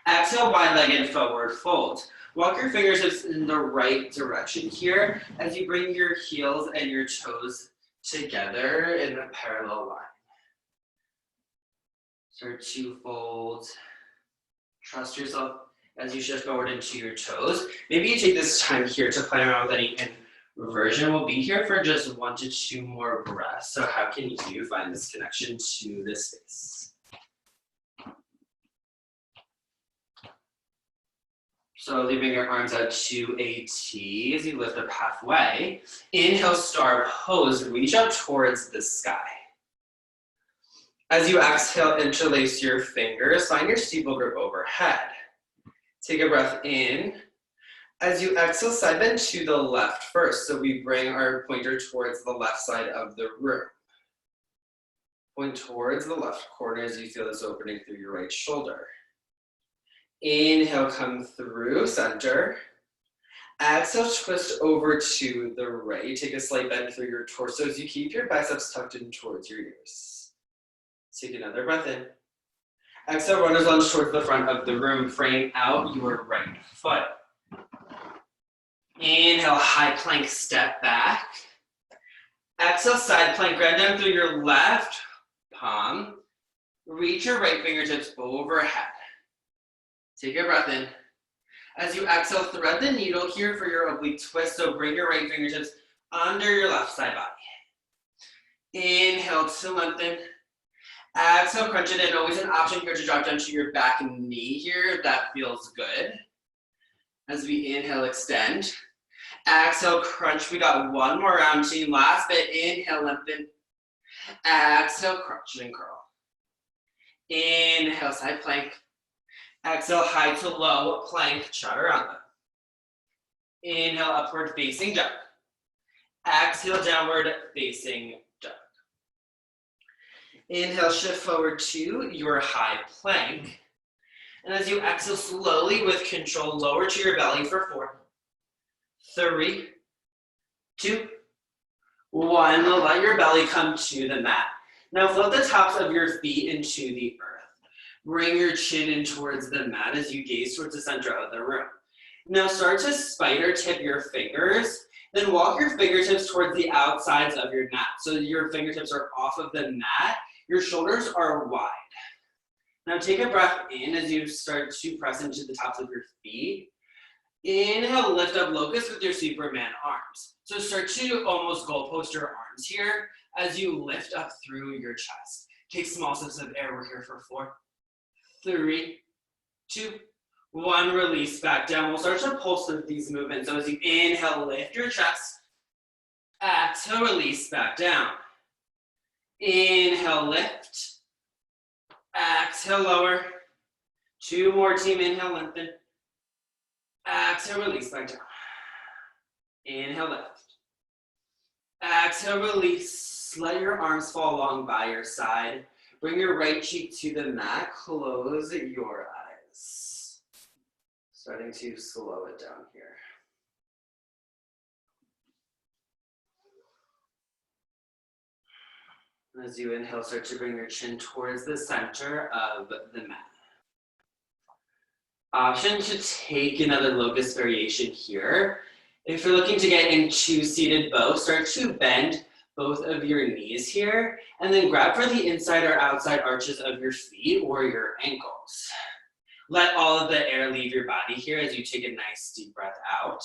Exhale, wide-legged forward fold. Walk your fingertips in the right direction here as you bring your heels and your toes together in a parallel line. Start to fold. Trust yourself as you shift forward into your toes. Maybe you take this time here to play around with any inversion. We'll be here for just 1 to 2 more breaths. So how can you find this connection to this space? Slowly bring your arms out to a T as you lift up halfway. Inhale, star pose. Reach out towards the sky. As you exhale, interlace your fingers. Find your steeple grip overhead. Take a breath in. As you exhale, side bend to the left first. So we bring our pointer towards the left side of the room. Point towards the left corner as you feel this opening through your right shoulder. Inhale, come through center. Exhale, twist over to the right. Take a slight bend through your torso as you keep your biceps tucked in towards your ears. Take another breath in. Exhale, runner's lunge towards the front of the room. Frame out your right foot. Inhale, high plank, step back. Exhale, side plank, ground down through your left palm. Reach your right fingertips overhead. Take a breath in. As you exhale, thread the needle here for your oblique twist. So bring your right fingertips under your left side body. Inhale to lengthen. Exhale, crunch it in. Always an option here to drop down to your back knee here if that feels good. As we inhale, extend. Exhale, crunch. We got one more round, team. Last bit. Inhale, lengthen. Exhale, crunch and curl. Inhale, side plank. Exhale, high to low plank, chaturanga. Inhale, upward facing dog. Exhale, downward facing dog. Inhale, shift forward to your high plank. And as you exhale slowly with control, lower to your belly for 4, 3, 2, 1. Let your belly come to the mat. Now float the tops of your feet into the earth. Bring your chin in towards the mat as you gaze towards the center of the room. Now start to spider tip your fingers, then walk your fingertips towards the outsides of your mat. So your fingertips are off of the mat, your shoulders are wide. Now take a breath in as you start to press into the tops of your feet. Inhale, lift up locust with your Superman arms. So start to almost goalpost your arms here as you lift up through your chest. Take small sips of air. We're here for 4, 3, 2, 1. Release back down. We'll start to pulse with these movements. So as you inhale, lift your chest. Exhale, release back down. Inhale, lift. Exhale, lower. 2 more, team. Inhale, lengthen. Exhale, release back down. Inhale, lift. Exhale, release. Let your arms fall along by your side. Bring your right cheek to the mat. Close your eyes. Starting to slow it down here. As you inhale, start to bring your chin towards the center of the mat. Option to take another locust variation here. If you're looking to get into seated bow, start to bend both of your knees here, and then grab for the inside or outside arches of your feet or your ankles. Let all of the air leave your body here as you take a nice deep breath out.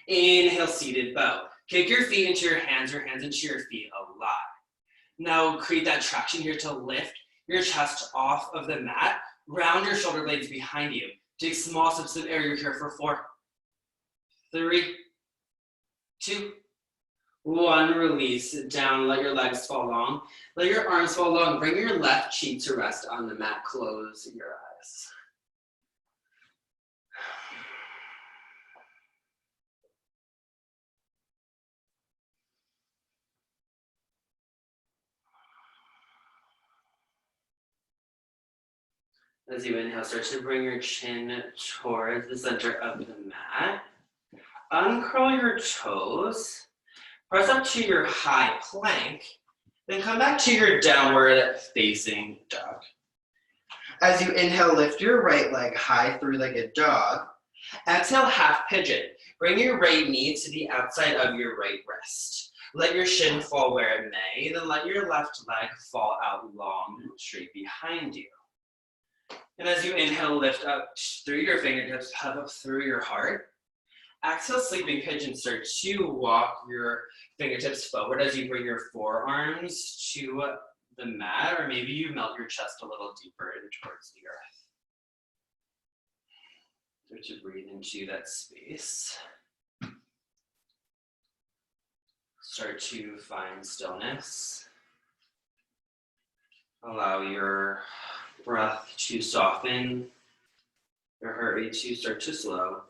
Inhale, seated bow. Kick your feet into your hands into your feet a lot. Now create that traction here to lift your chest off of the mat. Round your shoulder blades behind you. Take small sips of air. You're here for 4, 3, 2, 1. Release down. Let your legs fall long. Let your arms fall long. Bring your left cheek to rest on the mat. Close your eyes. As you inhale, start to bring your chin towards the center of the mat. Uncurl your toes. Press up to your high plank. Then come back to your downward facing dog. As you inhale, lift your right leg high, 3-legged dog. Exhale, half pigeon. Bring your right knee to the outside of your right wrist. Let your shin fall where it may. Then let your left leg fall out long and straight behind you. And as you inhale, lift up through your fingertips, hug up through your heart. Exhale, sleeping pigeon. Start to walk your fingertips forward as you bring your forearms to the mat, or maybe you melt your chest a little deeper in towards the earth. Start to breathe into that space. Start to find stillness. Allow your breath to soften, your heart rate to start to slow.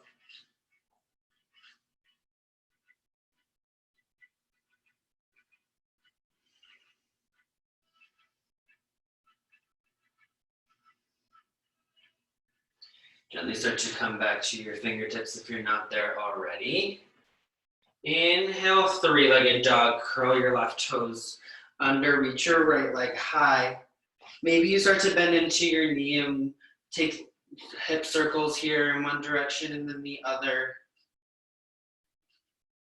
Gently start to come back to your fingertips if you're not there already. Inhale, 3-legged dog. Curl your left toes under, reach your right leg high. Maybe you start to bend into your knee and take hip circles here in one direction and then the other.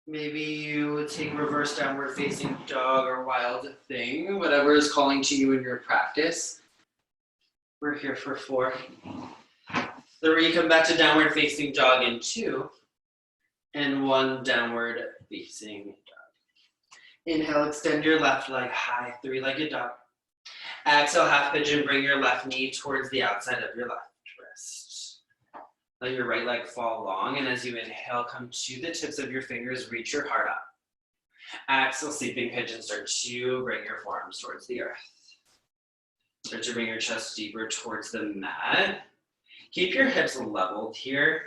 Maybe you take reverse downward facing dog or wild thing, whatever is calling to you in your practice. We're here for 4, 3, come back to downward facing dog in 2, and 1 downward facing dog. Inhale, extend your left leg high, 3-legged dog. Exhale, half pigeon, bring your left knee towards the outside of your left wrist. Let your right leg fall long, and as you inhale, come to the tips of your fingers, reach your heart up. Exhale, sleeping pigeon, start to bring your forearms towards the earth. Start to bring your chest deeper towards the mat. Keep your hips leveled here.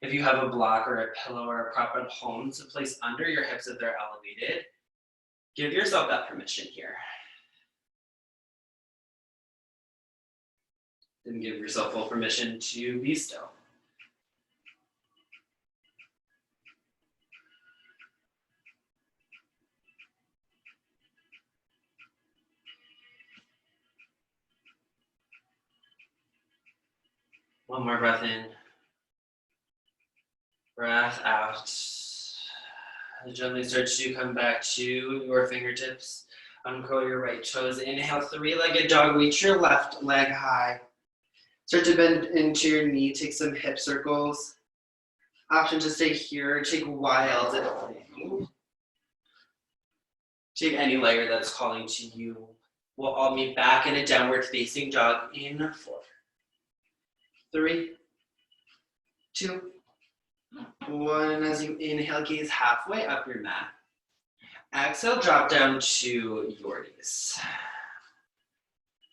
If you have a block or a pillow or a prop at home to place under your hips if they're elevated, give yourself that permission here. Then give yourself full permission to be still. One more breath in. Breath out. Gently start to come back to your fingertips. Uncurl your right toes. Inhale, three-legged dog. Reach your left leg high. Start to bend into your knee. Take some hip circles. Option to stay here. Take wild. Take any layer that's calling to you. We'll all meet back in a downward facing dog in 4, 3, 2, 1. As you inhale, gaze halfway up your mat. Exhale, drop down to your knees.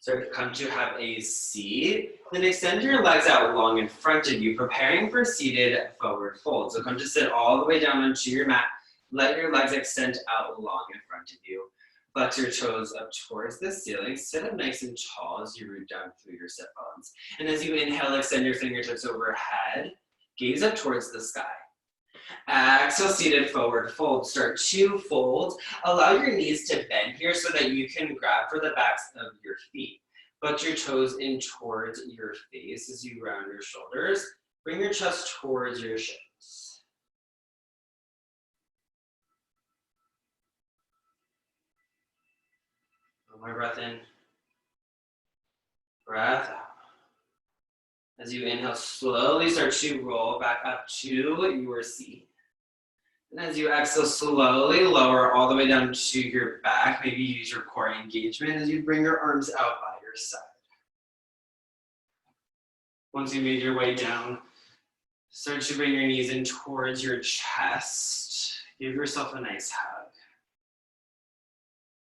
Start to come to have a seat. Then extend your legs out long in front of you, preparing for seated forward fold. So come to sit all the way down onto your mat. Let your legs extend out long in front of you. Flex your toes up towards the ceiling. Sit up nice and tall as you root down through your sit bones. And as you inhale, extend your fingertips overhead. Gaze up towards the sky. Exhale, seated forward fold. Start to fold. Allow your knees to bend here so that you can grab for the backs of your feet. Flex your toes in towards your face as you round your shoulders. Bring your chest towards your shins. One more breath in. Breath out. As you inhale, slowly start to roll back up to your seat. And as you exhale, slowly lower all the way down to your back. Maybe use your core engagement as you bring your arms out by your side. Once you made your way down, start to bring your knees in towards your chest. Give yourself a nice hug.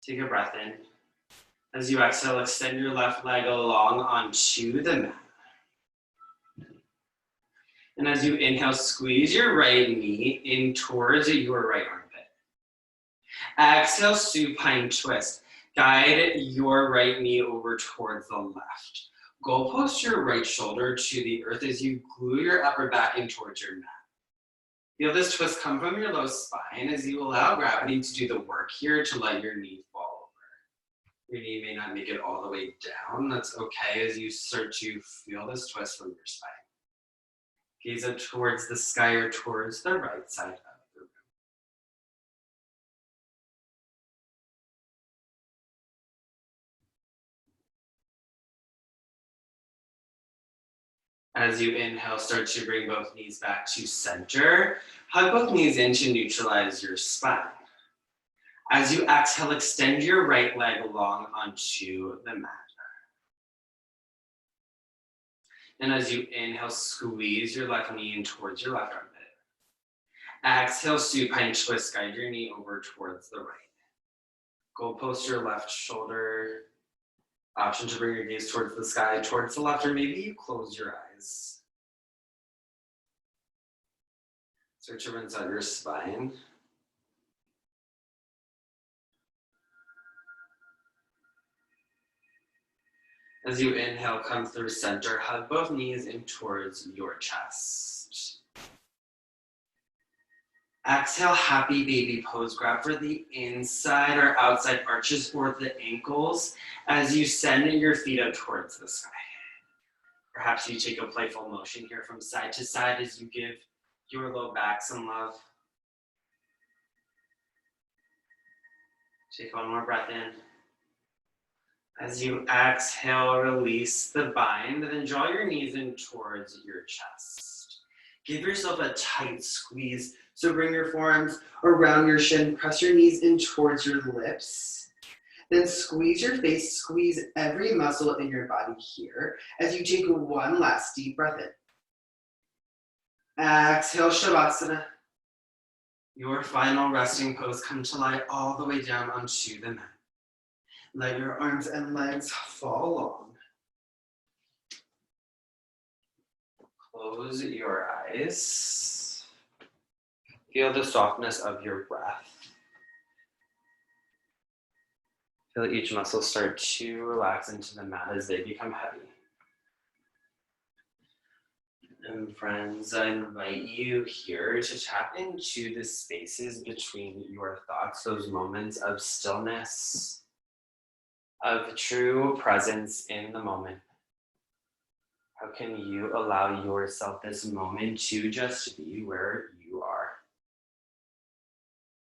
Take a breath in. As you exhale, extend your left leg along onto the mat. And as you inhale, squeeze your right knee in towards your right armpit. Exhale, supine twist. Guide your right knee over towards the left. Goal post your right shoulder to the earth as you glue your upper back in towards your mat. Feel this twist come from your low spine as you allow gravity to do the work here to let your knee fall over. Your knee may not make it all the way down. That's okay as you start to feel this twist from your spine. Gaze up towards the sky or towards the right side of the room. As you inhale, start to bring both knees back to center. Hug both knees in to neutralize your spine. As you exhale, extend your right leg long onto the mat. And as you inhale, squeeze your left knee in towards your left armpit. Exhale, supine twist, guide your knee over towards the right. Goal post your left shoulder. Option to bring your gaze towards the sky, towards the left, or maybe you close your eyes. Start to rinse out your spine. As you inhale, come through center, hug both knees in towards your chest. Exhale, happy baby pose. Grab for the inside or outside arches or the ankles as you send your feet up towards the sky. Perhaps you take a playful motion here from side to side as you give your low back some love. Take one more breath in. As you exhale, release the bind, then draw your knees in towards your chest. Give yourself a tight squeeze. So bring your forearms around your shin, press your knees in towards your lips. Then squeeze your face, squeeze every muscle in your body here as you take one last deep breath in. Exhale, Shavasana. Your final resting pose. Come to lie all the way down onto the mat. Let your arms and legs fall long. Close your eyes. Feel the softness of your breath. Feel each muscle start to relax into the mat as they become heavy. And friends, I invite you here to tap into the spaces between your thoughts, those moments of stillness, of true presence in the moment. How can you allow yourself this moment to just be where you are?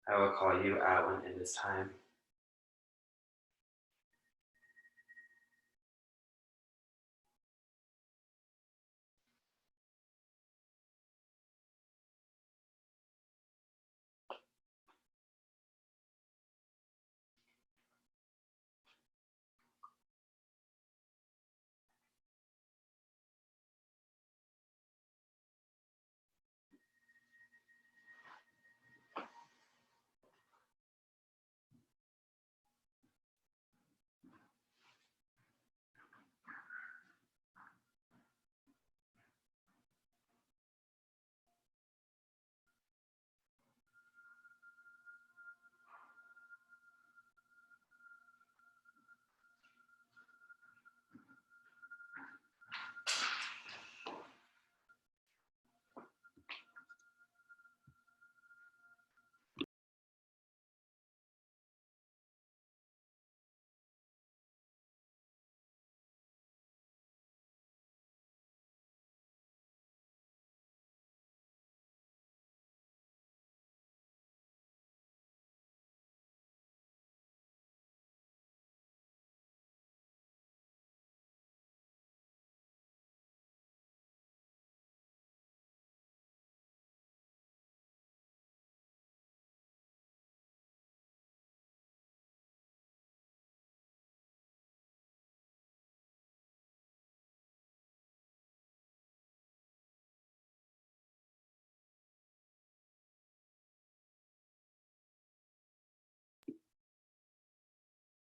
I will call you out when it is time.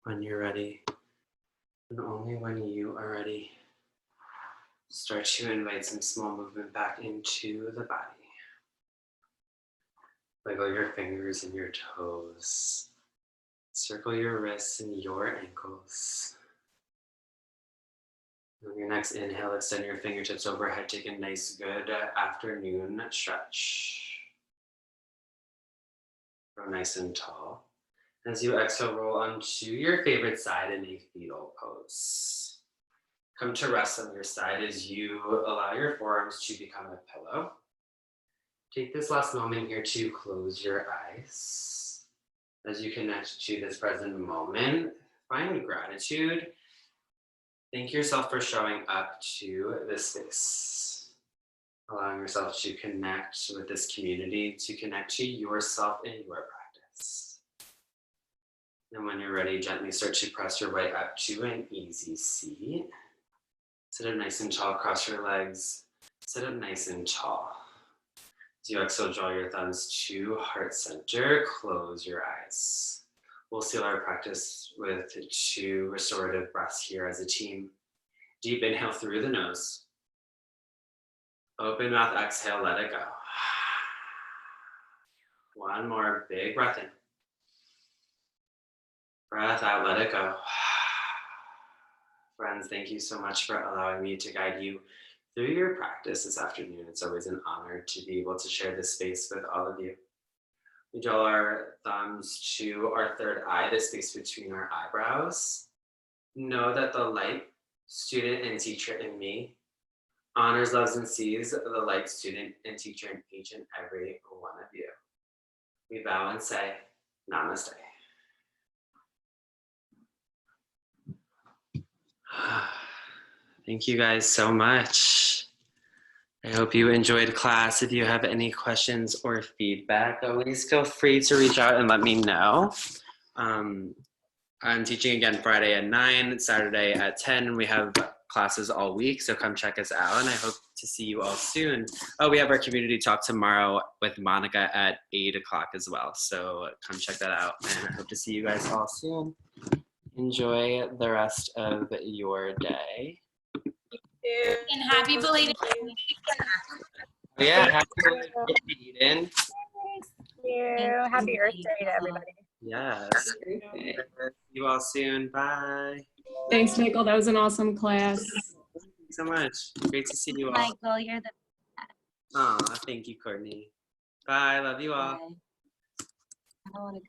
When you're ready, and only when you are ready, start to invite some small movement back into the body. Wiggle your fingers and your toes. Circle your wrists and your ankles. On your next inhale, extend your fingertips overhead. Take a nice, good afternoon stretch. Grow nice and tall. As you exhale, roll onto your favorite side in a fetal pose. Come to rest on your side as you allow your forearms to become a pillow. Take this last moment here to close your eyes. As you connect to this present moment, find gratitude. Thank yourself for showing up to this space. Allowing yourself to connect with this community, to connect to yourself in your practice. And when you're ready, gently start to press your way up to an easy seat. Sit up nice and tall, cross your legs. Sit up nice and tall. As you exhale, draw your thumbs to heart center, close your eyes. We'll seal our practice with 2 restorative breaths here as a team. Deep inhale through the nose. Open mouth, exhale, let it go. One more big breath in. Breath out, let it go. Friends, thank you so much for allowing me to guide you through your practice this afternoon. It's always an honor to be able to share this space with all of you. We draw our thumbs to our third eye, the space between our eyebrows. Know that the light student and teacher in me honors, loves, and sees the light student and teacher in each and every one of you. We bow and say, Namaste. Thank you guys so much. I hope you enjoyed class. If you have any questions or feedback, always feel free to reach out and let me know. I'm teaching again Friday at 9, Saturday at 10. We have classes all week, so come check us out, and I hope to see you all soon. Oh, we have our community talk tomorrow with Monica at 8 o'clock as well, so come check that out, and I hope to see you guys all soon. Enjoy the rest of your day. And happy belated. Yeah, happy birthday, Eden. Thank you. Happy Earth Day to everybody. Yes. See you all soon. Bye. Thanks, Michael. That was an awesome class. Thank you so much. Great to see you all. Michael, you're the Aw, thank you, Courtney. Bye. Love you all. best. I don't want to